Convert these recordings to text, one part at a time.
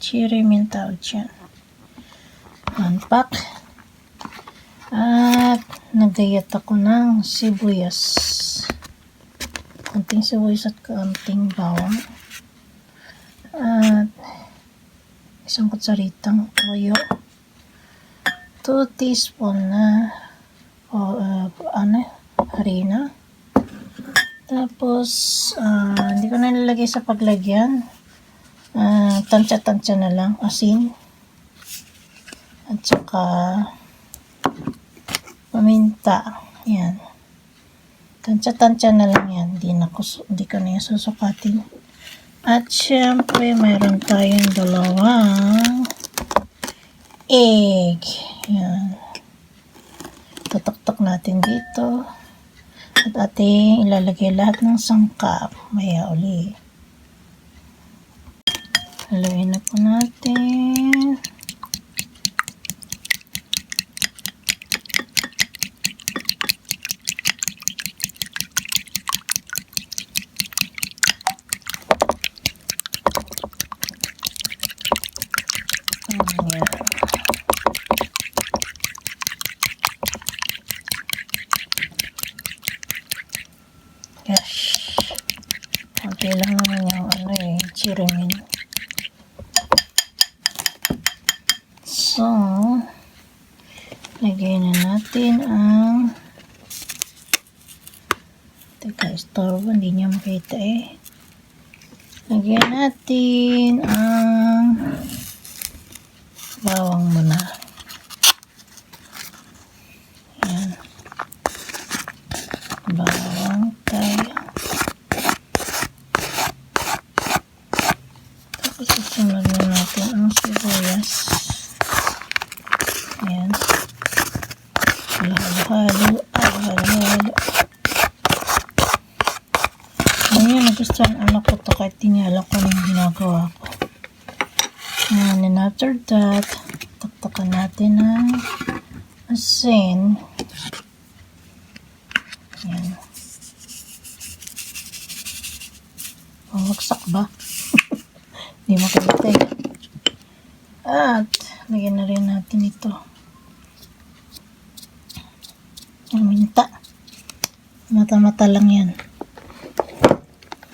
Cherry mint tawag dyan. 1 pack. At nagdayat ako ng sibuyas. Konting sibuyas at konting bawang. At isang kutsaritang toyo. 2 teaspoon na harina. Tapos hindi ko na nilagay sa paglagyan. Tansya-tansya na lang, asin. At saka paminta. Yan. Tansya-tansya na lang yan. Hindi ko na yung susukatin. At syempre, mayroon tayong 2 egg. Yan. Tutok-tok natin dito. At ating ilalagay lahat ng sangkap. Maya uli. Haluin na po natin. Ayan. Gosh. Konti lang naman yung cherry mint. So, lagay na natin ang istorbo, hindi niya makita eh. Lagyan natin ang bawang muna. Yan. Bawang tayo. Tapos susunod na natin ang sibuyas. Ayan. Halo-halo. Ayan, nagustuhan anak ko to kahit di niya alam ko yung ginagawa ko. And after that, taktakan natin ang asin. Ayan. Pangwaksak ba? Hindi makita eh. At lagyan na rin natin ito. Ang minta. Mata-mata lang yan.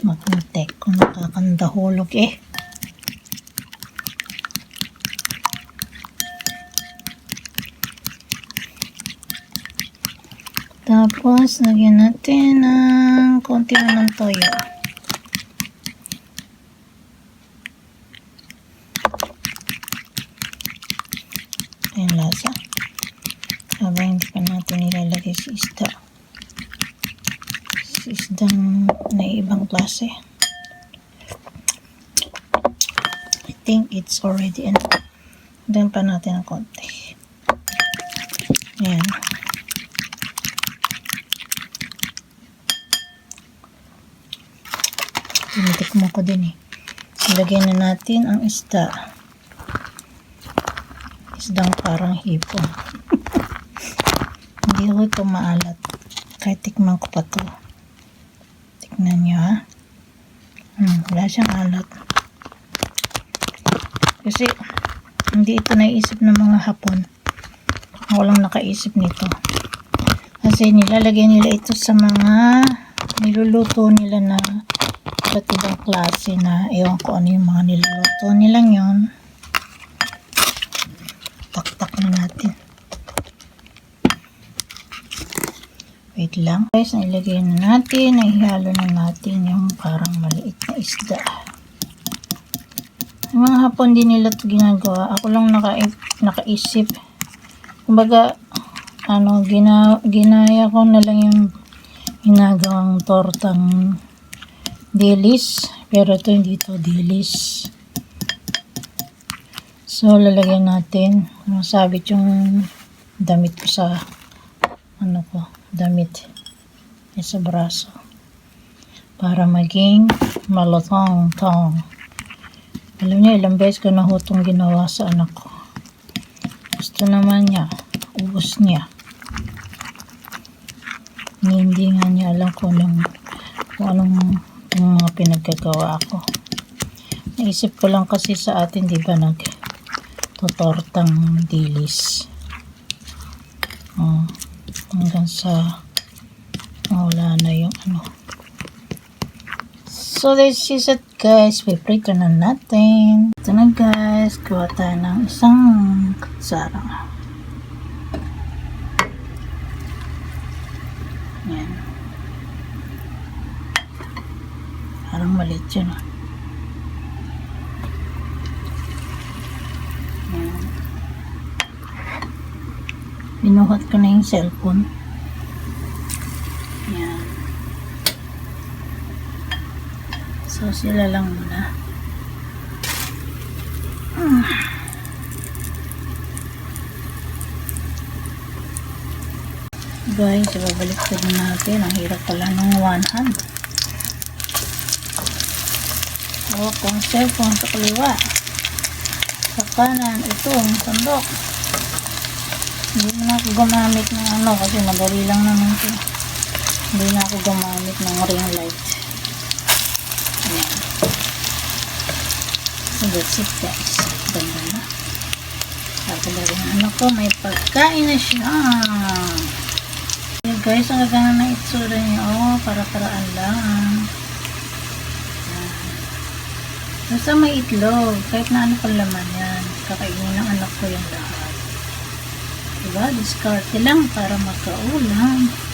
Magmatek kung nakakandahulog eh. Tapos, lagyan natin ng konti na ng toyo. Ayan lasa. Habang hindi pa natin ilalagay si isda. Si isdang na ibang klase. I think it's already enough. Then pa natin ng konti. Ayan. Tinitik mo ko din eh. Ilagay na natin ang isda. Isdang parang hipon. Hindi ko ito maalat. Kahit tikman ko pa to. Tignan nyo ha. Wala siyang alat. Kasi hindi ito naisip ng mga Hapon. Ako lang nakaisip nito. Kasi nilalagay nila ito sa mga niluluto nila na iba't ibang klase na ewan ko ano yung mga niluluto nilang yun. Taktak na natin. Wait lang. Guys, nailagay na natin. Naihalo na natin yung parang maliit na isda. Yung mga Hapon din nila ito ginagawa. Ako lang nakaisip. Kumbaga, ginaya ko na lang yung ginagawang tortang dilis. Pero ito hindi ito dilis. So, lalagyan natin. Masabit yung damit ko sa damit sa braso para maging malutong-tong. Alam niya, ilang beses ko na hutong ginawa sa anak ko. Gusto naman niya, ubos niya. Hindi nga niya alam kung anong mga pinagkagawa ko. Naisip ko lang kasi sa atin, di ba, totortang dilis. Hanggang sa wala na yung ano. So, this is it, guys. Piprito na natin. Ito na, guys. Gawa tayo ng isang kutsara. Yan. Parang maliit yun, Yan. Binuhat ko na yung cellphone. Yan. So, sila lang muna. Guys, ibabalik ko din natin. Ang hirap pala ng one hand. O, kung cellphone sa kaliwa. Sa kanan, ito, ang sandok. Hindi na ako gumamit ng ano kasi madali lang naman ito. Hindi na ako gumamit ng ring light. Ayan. So that's it, guys. Ganda na. Sabi na rin ano ko, may pagkain na siya. Ayan, guys, ang gagana na itsura niya. Para-paraan lang. Basta may itlog. Kahit na ano pa laman yan. Kakainin ng anak ko yung lahat. Diba? Discarte lang para magkaulam.